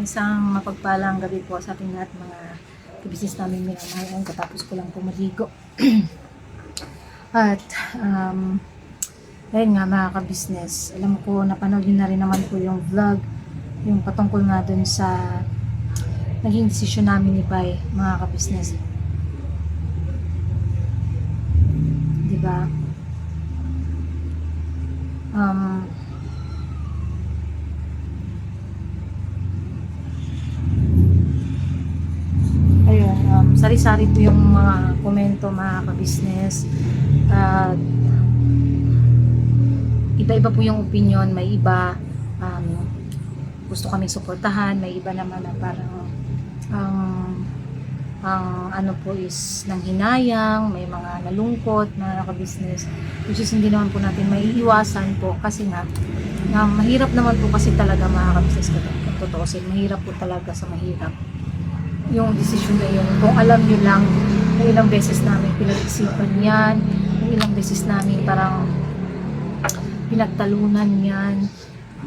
Isang mapagpalang gabi po sa ating lahat mga business namin minamahal. Ngayon katapos ko lang po maligo. At ayun nga mga ka-business, alam ko napanood nyo na rin naman po yung vlog, yung patungkol nga dun sa naging desisyon namin ni Pai, mga ka-business. Diba? Ayun, sari-sari po yung mga komento mga ka-business. At iba-iba po yung opinion, may iba gusto kami suportahan, may iba naman na parang ang ano po is nanghinayang, may mga nalungkot na naka-business, which is hindi naman po natin maiiwasan po kasi nga mahirap naman po kasi talaga mga ka-business ko tutuusin, mahirap po talaga sa mahirap yung desisyon na yun. Kung alam nyo lang kung ilang beses namin pinag-isipan yan, kung ilang beses namin parang pinagtalunan yan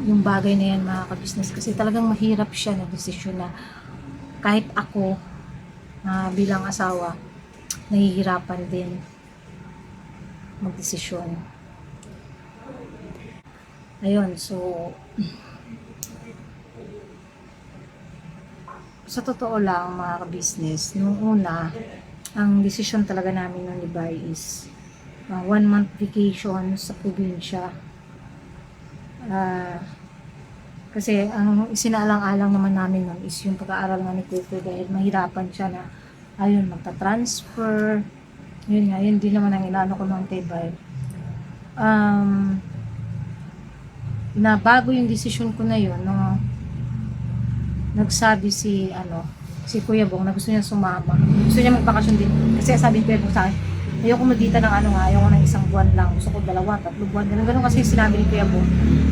yung bagay na yan mga ka-business, kasi talagang mahirap siya na desisyon na kahit ako bilang asawa nahihirapan din magdesisyon. Ayun, so sa totoo lang mga ka-business, nung una ang desisyon talaga namin ng Libay is 1 month vacation sa probinsya. Kasi ang isinaalang-alang naman namin nun is yung pag-aaral nga ni Kuya dahil mahirapan siya na ayun, magta-transfer. Yun nga, yun din naman ang inano ko ng Tibay. Na bago yung desisyon ko na yun, nung nagsabi si Kuya Bong na gusto niya sumama. Gusto niya magbakasyon din. Kasi sabi ko Kuya Bong sa akin, ayoko magdita ng ayoko ng 1 buwan lang. Gusto ko 2, 3 buwan. Ganun kasi sinabi ni Kuya Bong.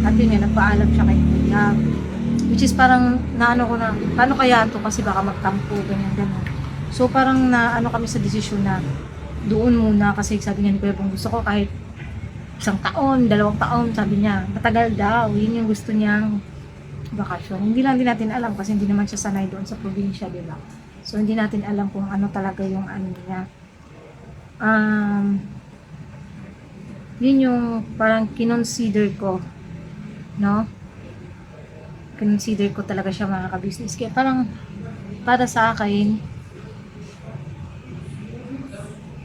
At yun nga, nagpaalam siya kay Kuya. Which is parang naano ko na, paano kaya ito kasi baka magtampo, ganyan. So parang naano kami sa desisyon na doon muna kasi sabi niya ni Kuya Bong, gusto ko kahit 1 taon, 2 taon, sabi niya, matagal daw. Yun yung gusto niyang bakasyon. Hindi lang din natin alam kasi hindi naman siya sanay doon sa probinsya, di ba? So hindi natin alam kung ano talaga yung niya. Yun yung parang kinonsider ko, no? Kinonsider ko talaga siya mga ka-business. Kaya parang para sa akin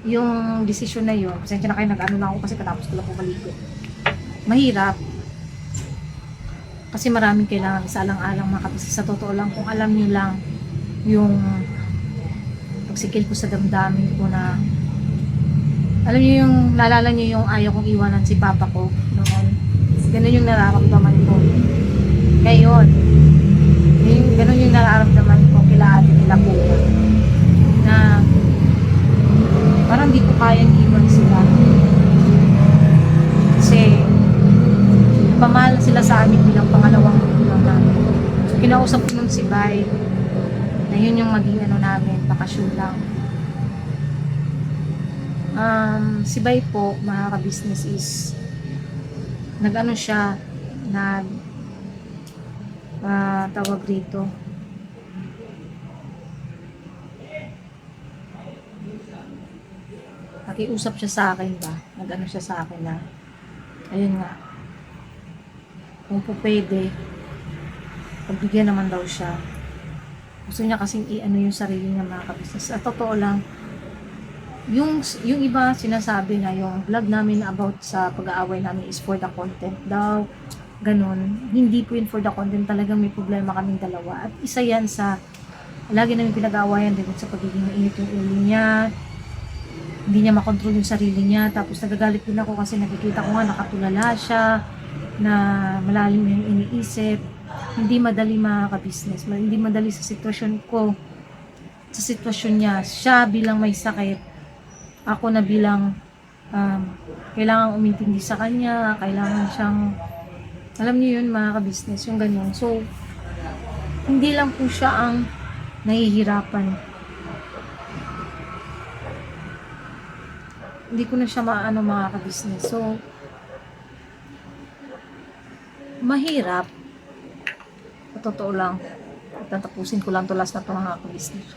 yung desisyon na yun, pasensya na kayo, nag-ano lang ako kasi katapos ko lang po maligo. Mahirap. Kasi maraming kailangan isaalang-alang mga ka-business. Sa totoo lang, kung alam niyo lang yung pagsikil ko sa damdamin ko na alam niyo yung, naalala niyo yung ayaw kong iwanan si papa ko noon. Ganun yung nararamdaman ko. Ngayon, ganun yung nararamdaman ko kila ate nila po. Na parang di ko kayang iwan sila. Kasi pamahal sila sa amin bilang pangalawang magulang namin. So, kinausap ko nun si Bay na yun yung maging namin, bakasyon lang. Si Bay po, mga ka-business is nag-ano siya, tawag rito, nakiusap siya sa akin ba, nag-ano siya sa akin na ayun nga, kung po pwede pagbigyan naman daw siya. Gusto niya kasing yung sarili niya mga ka-business. At totoo lang, yung iba sinasabi na yung vlog namin about sa pag-aaway namin is for the content daw, ganun. Hindi po yun for the content, talagang may problema kaming dalawa. At isa yan sa lagi namin pinag-aawayan din sa pagiging mainit yung ulo niya, hindi niya makontrol yung sarili niya, tapos nagagalit din ako kasi nakikita ko nga nakatulala siya, na malalim yung iniisip. Hindi madali mga ka-business, hindi madali sa sitwasyon ko, sa sitwasyon niya. Siya bilang may sakit, ako na bilang kailangan umintindi sa kanya, kailangan siyang, alam niyo yun mga ka-business, yung ganyan. So hindi lang po siya ang nahihirapan, hindi ko na siya maano mga ka-business. So mahirap, totoo lang. tatapusin ko lang to last na to mga ka-business.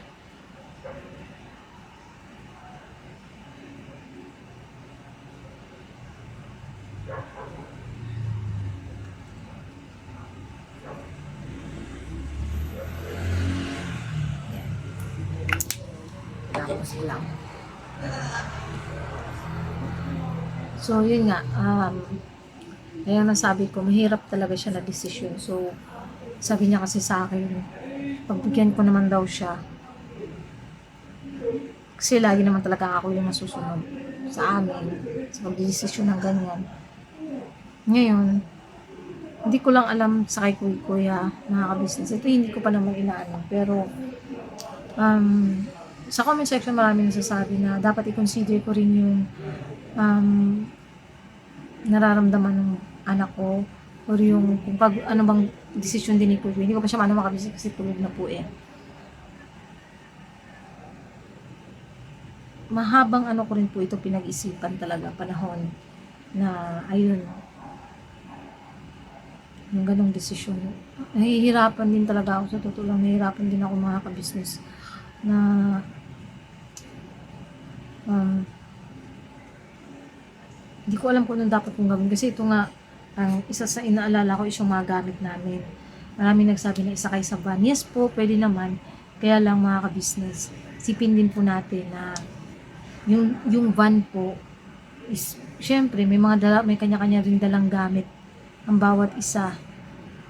Tapos lang. So, yun nga, kaya nasabi ko, mahirap talaga siya na desisyon. So, sabi niya kasi sa akin, pagbigyan ko naman daw siya, kasi lagi naman talaga ako yung masusunod sa amin, sa pagdidesisyon ng ganyan. Ngayon, hindi ko lang alam sa kay kuya, mga ka-business. Ito hindi ko pa naman inaano, pero, sa comment section marami nasasabi na dapat i-consider ko rin yung nararamdaman ng anak ko or yung kung pag ano bang desisyon din ni Kuya. Hindi ko pa siya maano makabisip kasi tulog na po eh. Mahabang ano ko rin po ito pinag-isipan talaga panahon na ayun yung ganong desisyon. Nahihirapan din talaga ako sa totoo lang. Nahihirapan din ako mga ka-business na hindi ko alam kung anong dapat kong gawin. Kasi ito nga, ang isa sa inaalala ko is yung mga gamit namin. Maraming nagsabi na isakay sa van. Yes po, pwede naman. Kaya lang mga ka-business, sipin din po natin na yung van po is, syempre, may kanya-kanya rin dalang gamit ang bawat isa.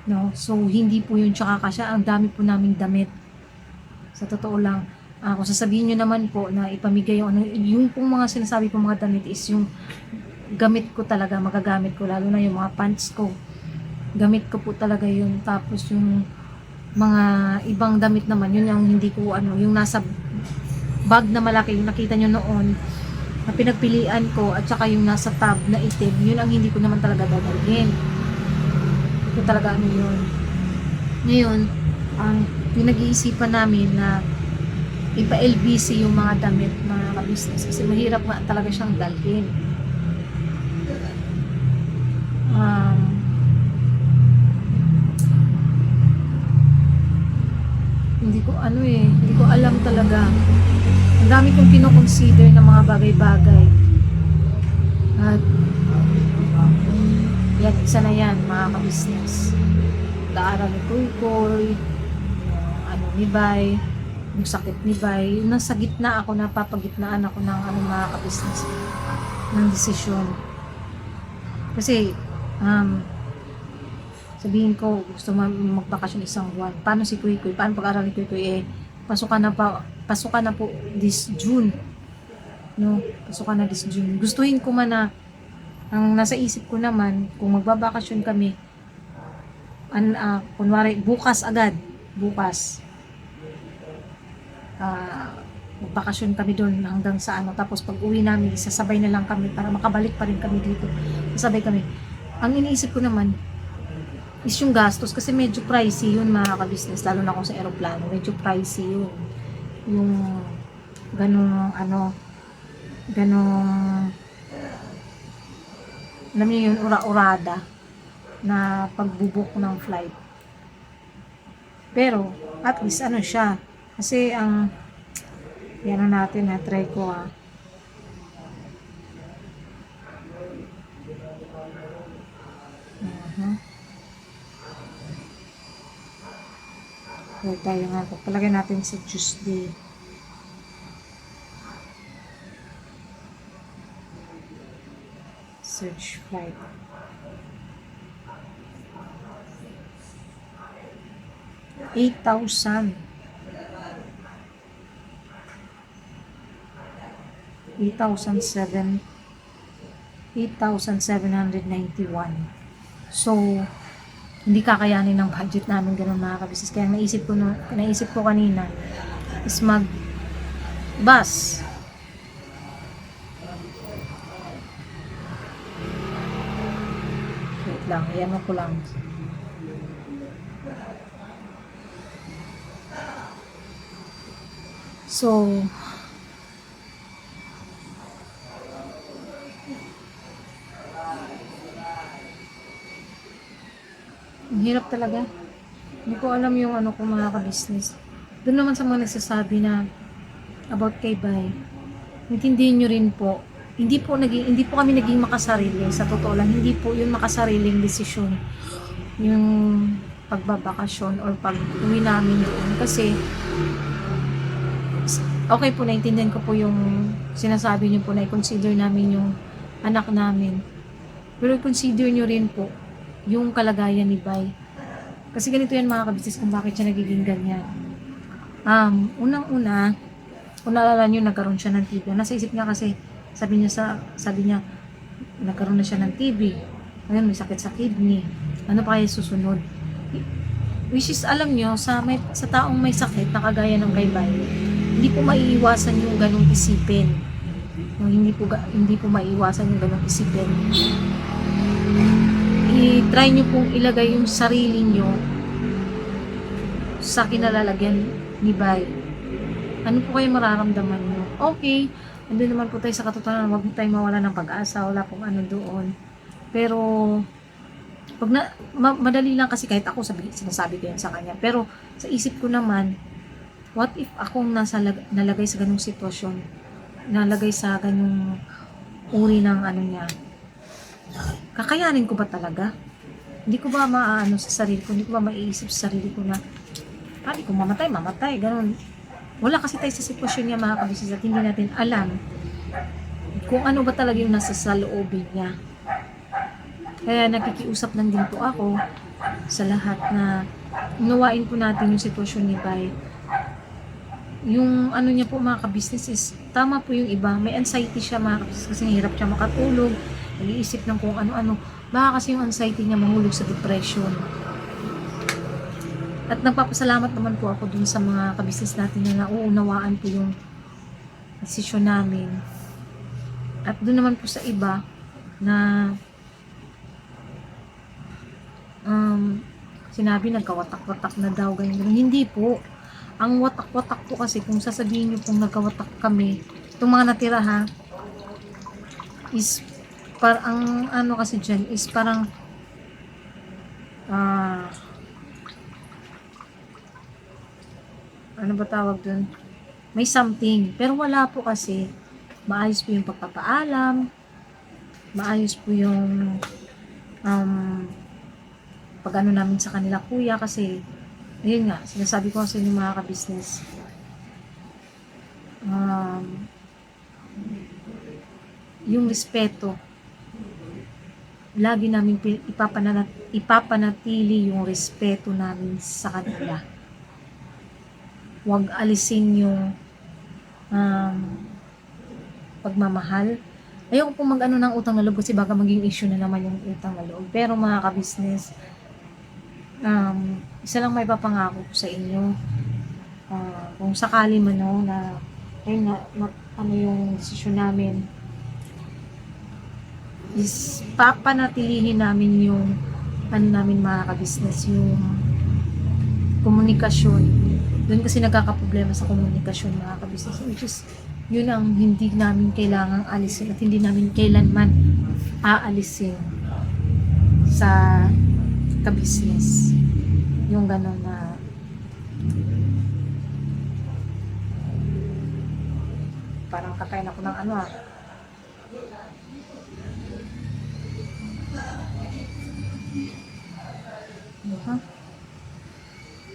No? So, hindi po yun tsaka kasya. Ang dami po naming damit. Sa totoo lang, kung sasabihin nyo naman po na ipamigay yung pong mga sinasabi kong mga damit is yung gamit ko talaga, magagamit ko, lalo na yung mga pants ko. Gamit ko po talaga yun. Tapos yung mga ibang damit naman, yun yung hindi ko, yung nasa bag na malaki, yung nakita nyo noon, na pinagpilian ko, at saka yung nasa tab na itim, yun ang hindi ko naman talaga dadalhin. Ito talaga yun. Ngayon, yung nag-iisipan namin na ipa-LBC yung mga damit, mga ka-business, kasi mahirap nga talaga siyang dalhin. Hindi ko alam talaga. Ang dami kong kino-consider na mga bagay-bagay. At yan, isa na yan, mga ka-business. Daaral ni Kuy, yung ni Bay, yung sakit ni Bay, yung nasa gitna ako, napapagitnaan ako ng mga ka-business, ng desisyon. Kasi, sabihin ko, gusto magbakasyon isang buwan. Paano si Kuy? Paano pag-aral ni Kuy? Pasukan na po this June. No, pasukan na this June. Gustuhin ko man na, ang nasa isip ko naman, kung magbabakasyon kami, kunwari, bukas, magbakasyon kami doon hanggang sa tapos pag uwi namin, isasabay na lang kami para makabalik pa rin kami dito. Isasabay kami. Ang iniisip ko naman, is yung gastos kasi medyo pricey yun mga ka-business, lalo na kung sa aeroplano, medyo pricey yun. Yung ganong alam niyo yun, ura-urada na pagbubuk ng flight. Pero at least siya, kasi yan natin try ko So, tayo nga, palagay natin sa Tuesday. Search flight. $8,000. $8,791. So, hindi kakayanin ng budget namin ganun mga ka-business. Kaya naisip ko kanina is mag-bus. Wait lang, iyan ko lang. So, ang hirap talaga. Hindi ko alam yung ano ko mga ka-business. Doon naman sa mga nagsasabi na about kay Bay, intindihin nyo rin po, hindi po kami naging makasarili, sa totoo lang, hindi po yun makasariling desisyon, yung pagbabakasyon or pag-uwi namin doon. Kasi, okay po, naintindihan ko po yung sinasabi nyo po na i-consider namin yung anak namin. Pero i-consider nyo rin po yung kalagayan ni Bay. Kasi ganito yan mga kabisnes kung bakit siya nagiging ganyan. Unang-una, kung naalala nyo, nagkaroon siya ng TB. Nasa isip niya kasi, sabi niya, nagkaroon na siya ng TB. Ngayon, may sakit sa kidney. Ano pa kaya susunod? Which is, alam nyo, sa taong may sakit, na kagaya ng kay Bay, hindi po maiiwasan yung ganong isipin. Hindi po maiiwasan yung ganong isipin. I-try nyo pong ilagay yung sarili nyo sa kinalalagyan ni Bay. Ano po kayo mararamdaman nyo? Okay, andun naman po tayo sa katotohanan, huwag tayo mawala ng pag-asa, wala pong ano doon. Pero, madali lang kasi kahit ako sinasabi ko yan sa kanya. Pero, sa isip ko naman, what if akong nalagay sa ganung sitwasyon, nalagay sa ganung uri ng ano niya, kakayanin ko ba talaga? Hindi ko ba maano sa sarili ko, hindi ko ba maiisip sa sarili ko na, hindi ko mamatay, ganun. Wala kasi tayo sa sitwasyon niya mga kabisnes at hindi natin alam kung ano ba talaga yung nasa saloobin niya. Kaya nakikiusap lang din po ako sa lahat na unawain po natin yung sitwasyon ni Bay. Yung ano niya po mga kabisnes is, tama po yung iba, may anxiety siya mga kabisnes kasi hirap siya makatulog, nag-iisip ng kung ano-ano. Baka kasi yung anxiety niya mahulog sa depression. At nagpapasalamat naman po ako dun sa mga kabisnes natin na nauunawaan po yung desisyon namin. At dun naman po sa iba na sinabi nagkawatak-watak na daw, ganyan. Hindi po. Ang watak-watak po kasi, kung sasabihin nyo pong nagkawatak kami, itong mga natira ha, is ang ano kasi dyan is parang ano ba tawag dun? May something. Pero wala po kasi. Maayos po yung pagpapaalam. Maayos po yung pag ano namin sa kanila kuya kasi ayun nga, sinasabi ko sa inyo mga ka-business. Yung respeto, lagi namin ipapanatili yung respeto namin sa kanila. Huwag alisin yung pagmamahal. Ayoko po mag-ano ng utang na loob kasi baka maging issue na naman yung utang na loob. Pero mga ka-business, isa lang may papangako ko sa inyo. Kung sakali man na ayun nga, ano yung desisyon namin, is papanatilihin namin yung ano namin mga ka-business, yung komunikasyon. Doon kasi nagkakaproblema sa komunikasyon mga ka-business, which is yun ang hindi namin kailangang alisin at hindi namin kailanman aalisin sa ka-business. Yung gano'n na parang kakain ako ng ano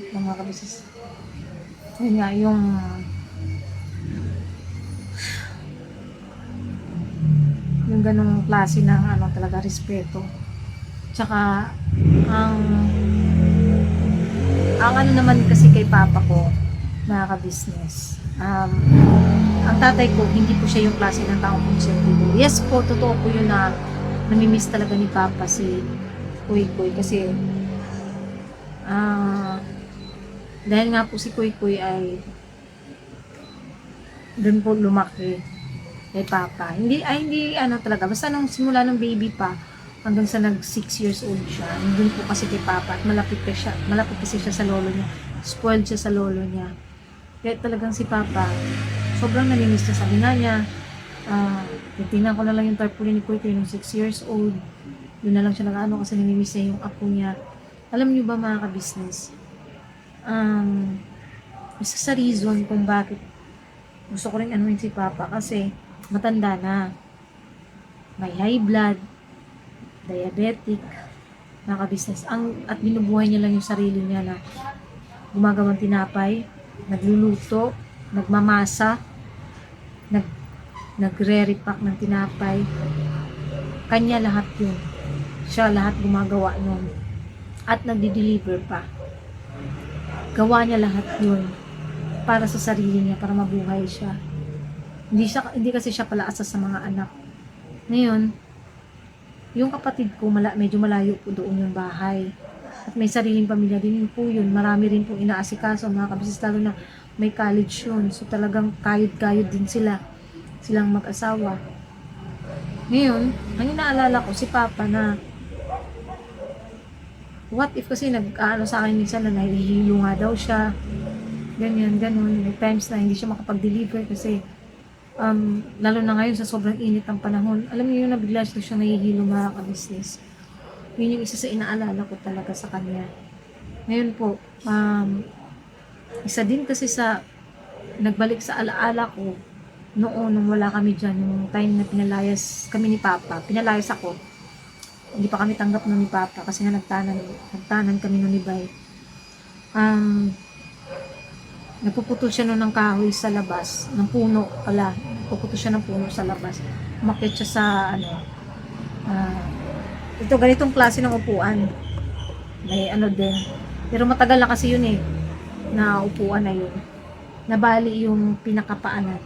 mga ka-business. Yun nga, yung ganong klase ng ano talaga, respeto. Tsaka ang ano naman kasi kay papa ko, mga ka-business, ang tatay ko hindi po siya yung klase ng taong konsentido. Yes po, totoo po yun na namimiss talaga ni papa si Kuy Kuy kasi dahil nga po si Kuy Kuy ay doon po lumaki kay papa. Hindi ano talaga, basta nung simula ng baby pa hanggang sa nag 6 years old siya, doon po kasi kay papa at malapit kasi siya sa lolo niya. Spoiled siya sa lolo niya. Kaya talagang si papa, sobrang namimiss niya. Sabi nga niya, titingnan ko na lang yung tarpaulin ni Kuy Kuy nung 6 years old. Doon na lang siya nag-ano kasi namimiss niya yung apo niya. Alam niyo ba mga ka-business, Um, isa sa reason kung bakit gusto ko rin anuin si Papa kasi matanda na. May high blood, diabetic, naka-business. At binubuhay niya lang yung sarili niya na gumagawang tinapay, nagluluto, nagmamasa, nag, nagre-repack ng tinapay. Kanya lahat yun. Siya lahat gumagawa nun. At nagdi-deliver pa. Gawa niya lahat yun para sa sarili niya, para mabuhay siya. Hindi kasi siya palaasa sa mga anak. Ngayon, yung kapatid ko, medyo malayo po doon yung bahay. At may sariling pamilya din po yun. Marami rin pong inaasikaso, mga kabisis, lalo na may college yun. So talagang kayod-kayod din sila. Silang mag-asawa. Ngayon, ang inaalala ko, si Papa na what if kasi nag-ano sa akin minsan na nahihilo nga daw siya. Ganyan, ganun. May times na hindi siya makapag-deliver kasi lalo na ngayon sa sobrang init ng panahon. Alam niyo yun na bigla siya nahihilo, mga ka-business. Yun yung isa sa inaalala ko talaga sa kanya. Ngayon po, isa din kasi sa nagbalik sa alaala ko noon nung wala kami dyan, yung time na pinalayas kami ni Papa. Pinalayas ako. Hindi pa kami tanggap nun ni Papa kasi nga nagtanan kami nun ni Bay. Nagpuputol siya nun ng kahoy sa labas, ng puno pala. Nagpuputol siya ng puno sa labas. Umakyat siya sa ito ganitong klase ng upuan. May din. Pero matagal na kasi yun na upuan na yun. Nabali yung pinakapaanan.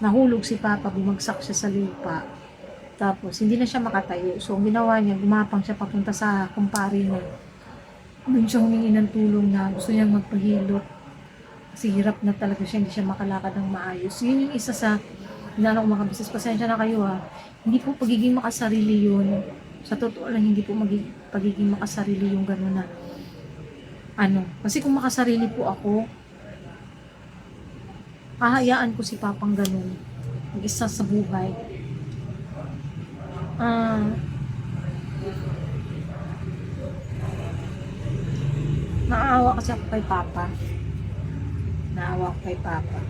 Nahulog si Papa, bumagsak siya sa lupa. Tapos hindi na siya makatayo. So ang ginawa niya, gumapang siya papunta sa kumpare niya. Doon siya humingi ng tulong na gusto niyang magpahilot. Kasi hirap na talaga siya, hindi siya makalakad ng maayos. Yun yung isa sa hinala ko, mga kabisnes, pasensya na kayo hindi po pagiging makasarili yun. Sa totoo lang, hindi po pagiging makasarili yung gano'n na kasi kung makasarili po ako, hahayaan ko si Papang gano'n, mag-isa sa buhay. Naawa kasi ako kay Papa. Naawa ko kay Papa.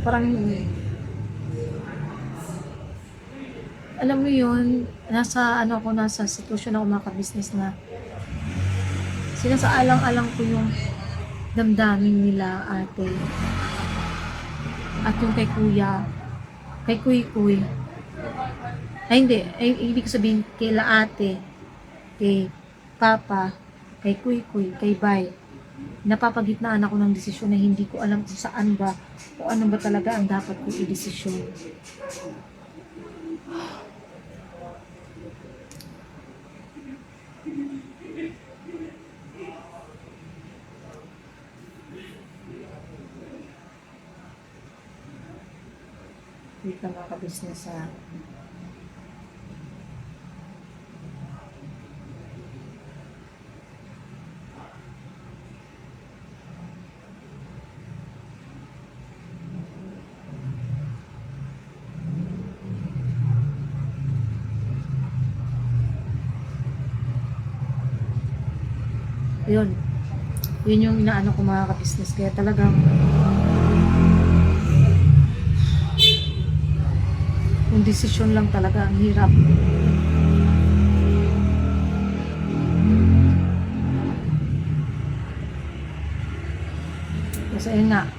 Parang alam mo yun, nasa sitwasyon ako, mga ka-business, na sinasaalang-alang ko yung damdamin nila, ate. At yung kay kuya, kay kuy-kuy. Ibig sabihin kay ate, kay Papa, kay kuy-kuy, kay Bay. Napapagitnaan ako ng desisyon na hindi ko alam kung saan ba, kung ano ba talaga ang dapat kong i-desisyon. Hindi ka mga ka-business yun yung inaano ko, mga ka-business, kaya talagang yung desisyon lang talaga ang hirap. Kasi yun nga,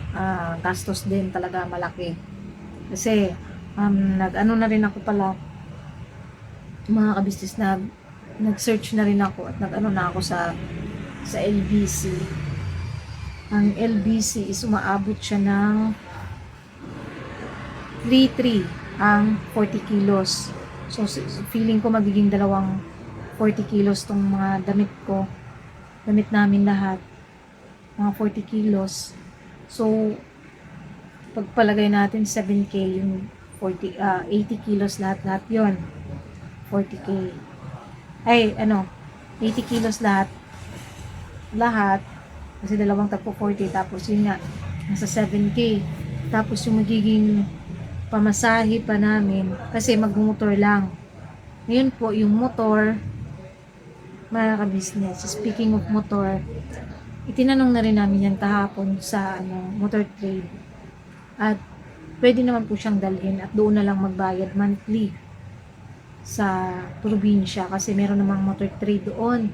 gastos din talaga malaki. Kasi nag-ano na rin ako pala, mga ka-business, na nag-search na rin ako at nag-ano na ako sa LBC. Ang LBC is umaabot siya ng 3.3 ang 40 kilos. So feeling ko magiging 40 kilos tong mga damit namin lahat, mga 40 kilos. So pagpalagay natin 7K yung 80 kilos lahat yon, 40K 80 kilos lahat kasi dalawang tagpo 40, tapos yun nga nasa 7K, tapos yung magiging pamasahe pa namin kasi magmotor lang. Ngayon po yung motor, mga ka-business, speaking of motor, Itinanong na rin namin yan kahapon sa motor trade. At pwede naman po siyang dalhin at doon na lang magbayad monthly sa probinsya kasi meron namang motor trade doon.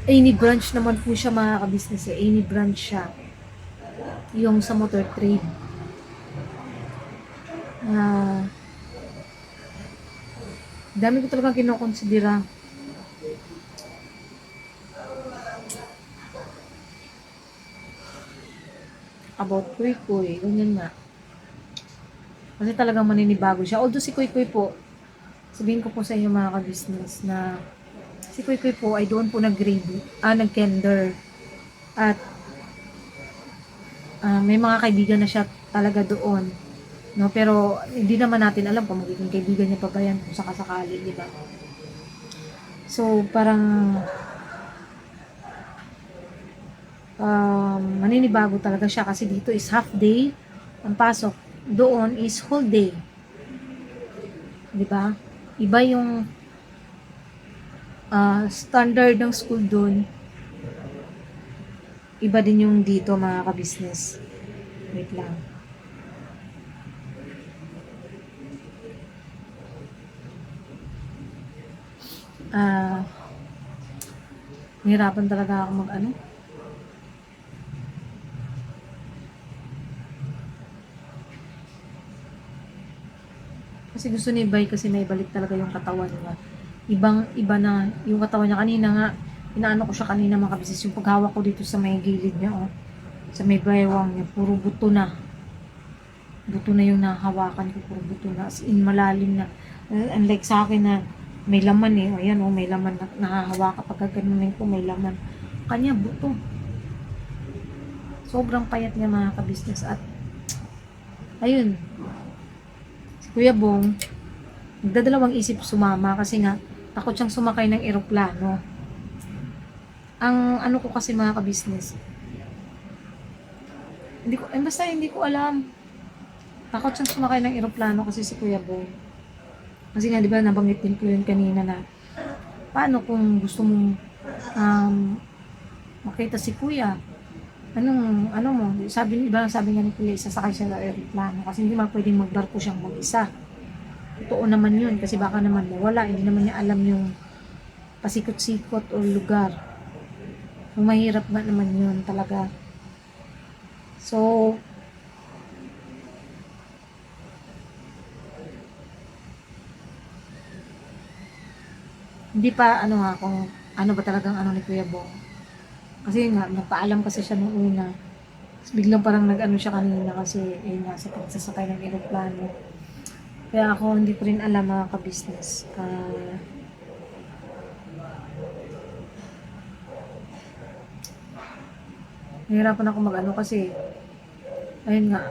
Any branch naman po siya mga ka-business. Any branch siya. Yung sa motor trade. Dami ko talagang kinokonsidera. About Kuy Kuy. Ganyan nga. Kasi talagang maninibago siya. Although si Kuy Kuy po, sabihin ko po sa inyo mga ka-business na si Kuy Kuy po ay doon po nag-kinder. At may mga kaibigan na siya talaga doon. No, pero hindi naman natin alam kung magiging kaibigan niya pa ba yan kung sakasakali, di ba? So, parang maninibago talaga siya kasi dito is half day ang pasok, doon is whole day, di ba? Iba yung standard ng school doon, iba din yung dito mga ka-business. Wait lang. Nahirapan talaga ako mag kasi gusto ni Bay kasi naibalik talaga yung katawan niya. Iba na yung katawan niya. Kanina nga, inaano ko siya kanina mga kabisis, yung paghawak ko dito sa may gilid niya, sa may baywang niya, puro buto na. Buto na yung nahawakan ko, puro buto na. As in, malalim na. Unlike sa akin na may laman ayan may laman na nahahawakan. Pagka ganunin ko, may laman. Kanya, buto. Sobrang payat niya mga kabisnes. At, ayun, Kuya Bong, nagdadalawang isip sumama kasi nga takot siyang sumakay ng eroplano. Ang ano ko kasi mga ka-business, basta hindi ko alam. Takot siyang sumakay ng eroplano kasi si Kuya Bong. Kasi nga, di ba, nabanggit din ko yun kanina na paano kung gusto mong makita si Kuya, ano mo, sabi nga ni Kuya, isasakay siya sa aeroplano kasi hindi man pwedeng magbarko siyang mag-isa. Totoo naman yun kasi baka naman mawala, hindi naman niya alam yung pasikot-sikot o lugar. Mahirap nga naman yun talaga. So, hindi pa kung ano ba talagang ni Kuya Bong. Kasi nga, nagpaalam kasi siya nung una. Tapos biglang parang siya kanina kasi nga sa pagsasakay ng aeroplano. Kaya ako hindi ko rin alam mga ka-business. Nahirapan ako kasi ayun nga,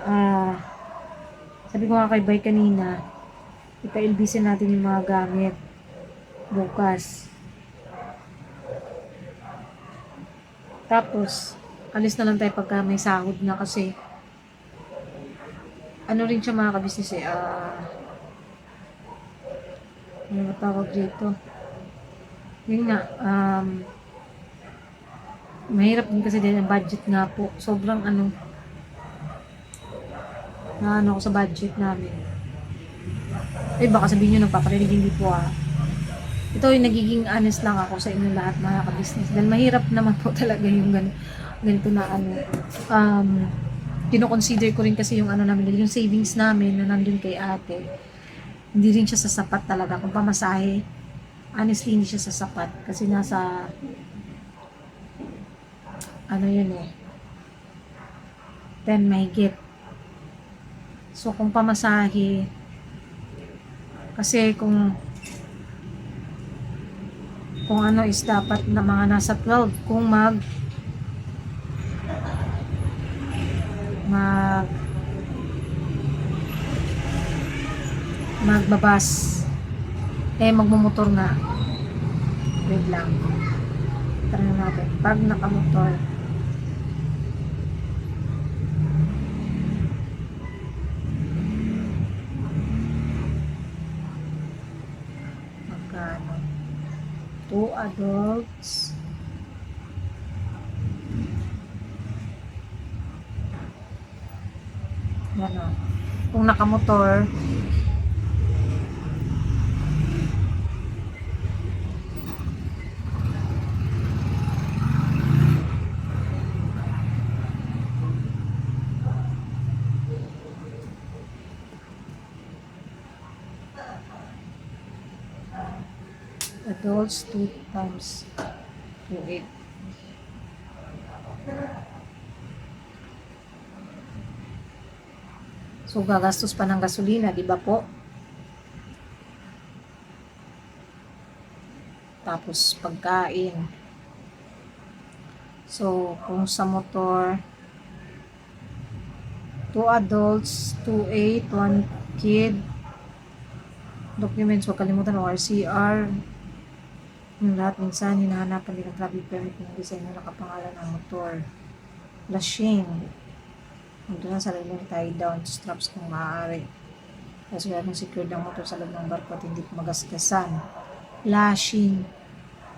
sabi ko nga kay Bay kanina, ipa-ilbisin natin yung mga gamit bukas. Tapos, alis na lang tayo pagka may sahod na kasi rin siya mga ka-business ano tawag dito? Yun nga, mahirap din kasi din ang budget nga po. Sobrang ako sa budget namin. Baka sabihin nyo nagpaparinig, hindi po Ito yung nagiging honest lang ako sa inyo lahat mga ka-business. Dahil mahirap naman po talaga yung ganito na kino-consider ko rin kasi yung namin, yung savings namin na nandun kay ate. Hindi rin siya sasapat talaga. Kung pamasahe, honestly, hindi siya sasapat. Kasi nasa, yun 10 mahigit. So, kung pamasahe, kasi kung is dapat na mga nasa 12 kung magbabas magmumotor nga. Wait lang, tara natin pag nakamotor magkano 2 2 adults. Yan o. Kung nakamotor, adults 2 times 2, 8. So, gagastos pa ng gasolina, di ba po? Tapos, pagkain. So, kung sa motor, 2 adults, 2, 8, 1 kid, documents, huwag kalimutan, ORCR, yung lahat minsan, hinahanapan din ng traffic permit ng design na nakapangalan ng motor. Lashing. Doon na sa lalong tie down straps kung maaari. Kasi ganun secured ang motor sa loob ng barko at hindi magasgasan. Lashing.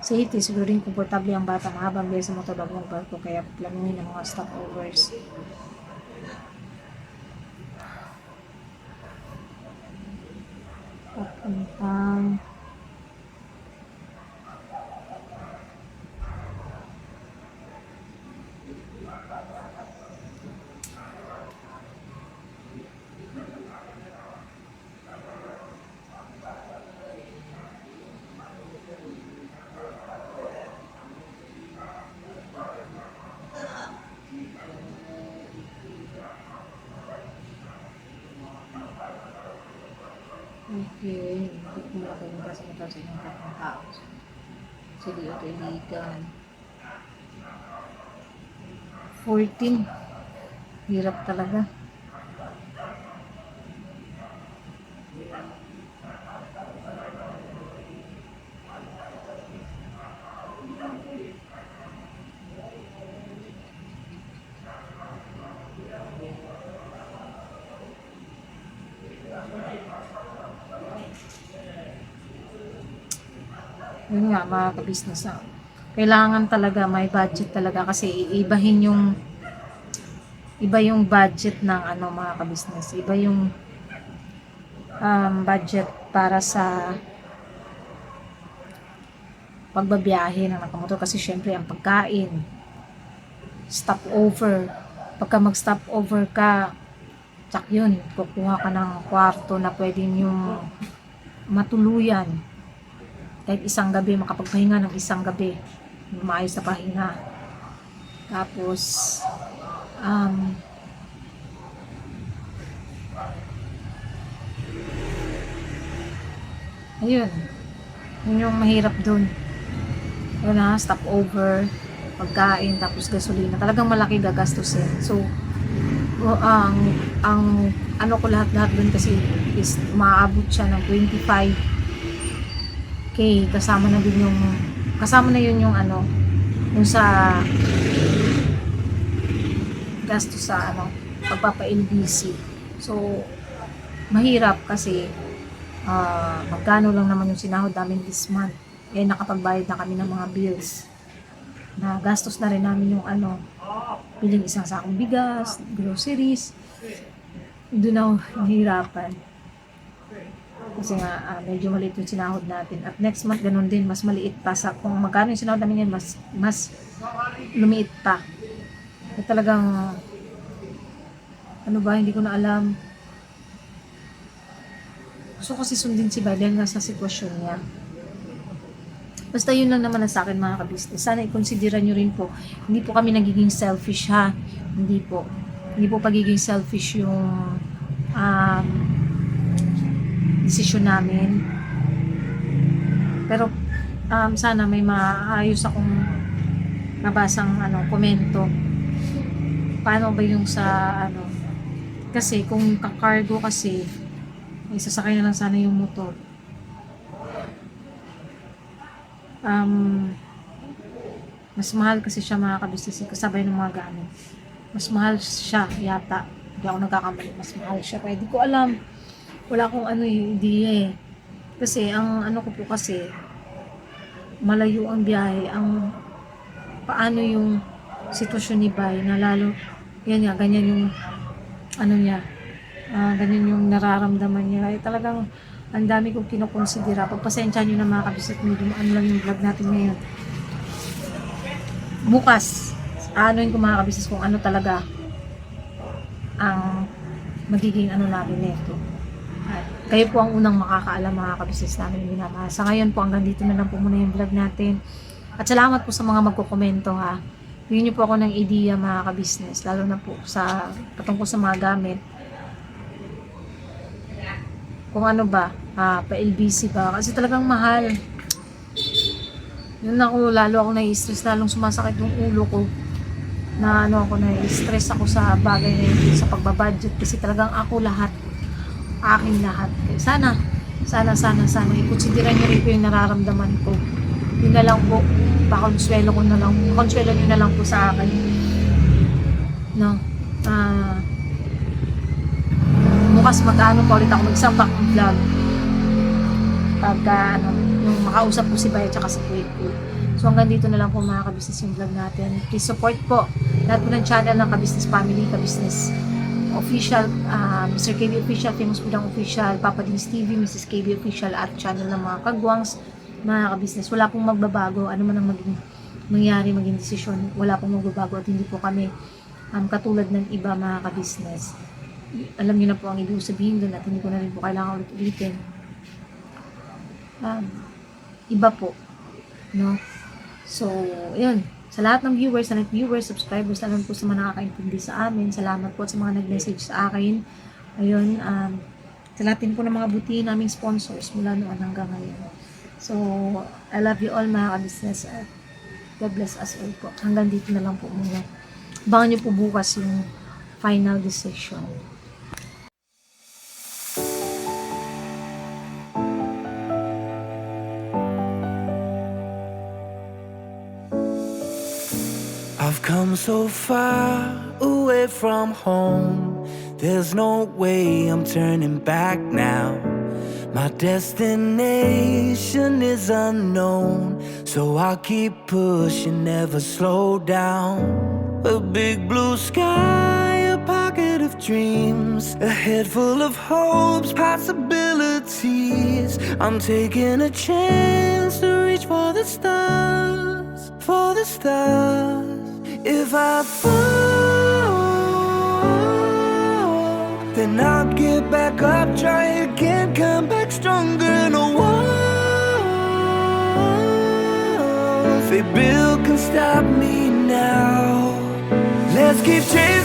Safety, sigurin komportable ang bata mahabang biyahe sa motor loob ng barko kaya planuhin ang mga stopovers. Papuntang okay, hindi ko makakalimutan kasi ito sa inyong tatlong tao. So, di ito illegal. 14. Hirap talaga. Yun nga, mga ka-business na. Kailangan talaga, may budget talaga kasi iba yung budget ng mga ka-business. Iba yung budget para sa pagbabiyahe ng nakamotor kasi syempre ang pagkain, stopover. Pagka mag-stopover ka, tsak yun, kukuha ka ng kwarto na pwedeng yung matuluyan. Kahit isang gabi, makapagpahinga ng isang gabi. Maayos na pahinga. Tapos, ayun. Yun yung mahirap dun. Yun na, stopover, pagkain, tapos gasolina. Talagang malaki gagastusin. So, ang ano ko lahat-lahat dun kasi is umaabot siya ng 25K. Kasama na yun yung yung sa gasto sa pagpapa-LBC. So, mahirap kasi magkano lang naman yung sinahod namin this month. Eh, nakapagbayad na kami ng mga bills. Na gastos na rin namin yung biling isang sakong bigas, groceries. Doon ako nahihirapan. Kasi nga, medyo maliit yung sinahod natin. At next month, ganun din, mas maliit pa. Kung magkano yung sinahod namin yan, mas lumiit pa. At talagang, hindi ko na alam. Gusto ko kasi sundin si Biden nga sa sitwasyon niya. Basta yun lang naman sa akin mga ka-business. Sana i-considera nyo rin po. Hindi po kami nagiging selfish ha. Hindi po. Hindi po pagiging selfish yung desisyon namin. Pero sana may maayos akong nabasang komento. Paano ba yung sa kasi kung kakargo kasi isasakay na lang sana yung motor. Mas mahal kasi siya mga ka-business kasabay ng mga gamit. Mas mahal siya yata. Hindi ako nagkakamali. Mas mahal siya. Kaya di ko alam. Wala akong idea eh. Kasi ang ko po kasi malayo ang biyahe, ang paano yung sitwasyon ni Bay na lalo, yan nga, ganyan yung ano niya, ganyan yung nararamdaman niya. Ay talagang ang dami kong kinokonsidera. Pagpasensya nyo na mga kabisat medium, ano lang yung vlog natin ngayon. Bukas, anoin ko mga kabisat kung ano talaga ang magiging ano namin nito. Kayo po ang unang makakaalam mga kabisnes namin minamahal. Sa ngayon po hanggang dito na lang po muna yung vlog natin. At salamat po sa mga magkokomento ha. Bigyan niyo po ako ng idea mga kabisnes, lalo na po sa patungkol sa mga gamit. Kung ano ba, pa-LBC ba? Kasi talagang mahal. Yun ako, lalo ako nai-stress, lalong sumasakit yung ulo ko. Na ano ako, nai-stress ako sa bagay na yun, sa pagbabudget. Kasi talagang ako lahat, aking lahat. Sana ikonsidera niyo rin po yung nararamdaman ko. Yun na lang po, pakonsuelo ko na lang, konsuelo niyo na lang po sa akin. No? Bukas mag-ano pa ulit ako, mag-isang back vlog. Pagka, yung makausap po si Bay at saka si Kuya. So hanggang dito na lang po mga kabisnes yung vlog natin. Please support po lahat po ng channel ng Kabisnes Family, Kabisnes Official, Mr. KB Official, Famous Pudang Official, Papa Dins TV, Mrs. KB Official at channel ng mga kagwangs, mga kabisnes. Wala pong magbabago, ano man ang maging desisyon, wala pong magbabago at hindi po kami katulad ng iba mga kabisnes. Alam niyo na po ang ibig sabihin doon at hindi ko na rin po kailangan ulit-ulitin. Iba po, no? So, yun. Sa lahat ng viewers, subscribers, lalo po sa mga nakakaintindi sa amin, salamat po sa mga nag-message sa akin. Ayun, sa lahat din po ng mga buti naming sponsors mula noon hanggang ngayon. So, I love you all mga kabisnes at God bless us all po. Hanggang dito na lang po muna. Abangan niyo po bukas yung final decision. I've come so far away from home. There's no way I'm turning back now. My destination is unknown, so I'll keep pushing, never slow down. A big blue sky, a pocket of dreams, a head full of hopes, possibilities. I'm taking a chance to reach for the stars, for the stars. If I fall, then I'll get back up, try again, come back stronger. No walls they build can stop me now. Let's keep chasing.